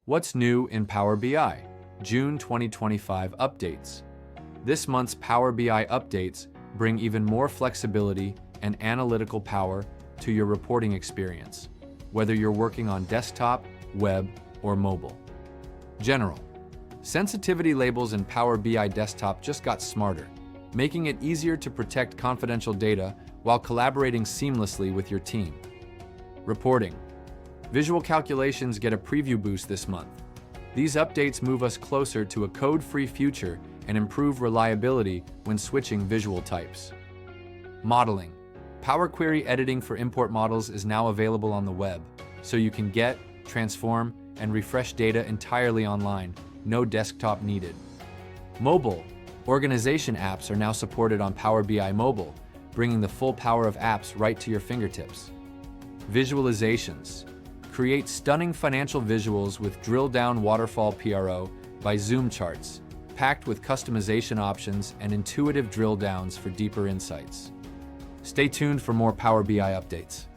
What's new in Power BI? June 2025 updates. This month's Power BI updates bring even more flexibility and analytical power to your reporting experience, whether you're working on desktop, web, or mobile. General. Sensitivity labels in Power BI Desktop just got smarter, making it easier to protect confidential data while collaborating seamlessly with your team. Reporting. Visual calculations get a preview boost this month. These updates move us closer to a code-free future and improve reliability when switching visual types. Modeling. Power Query editing for import models is now available on the web, so you can get, transform, and refresh data entirely online, no desktop needed. Mobile. Organization apps are now supported on Power BI Mobile, bringing the full power of apps right to your fingertips. Visualizations. Create stunning financial visuals with drill-down waterfall PRO by Zoom Charts, packed with customization options and intuitive drill downs for deeper insights. Stay tuned for more Power BI updates.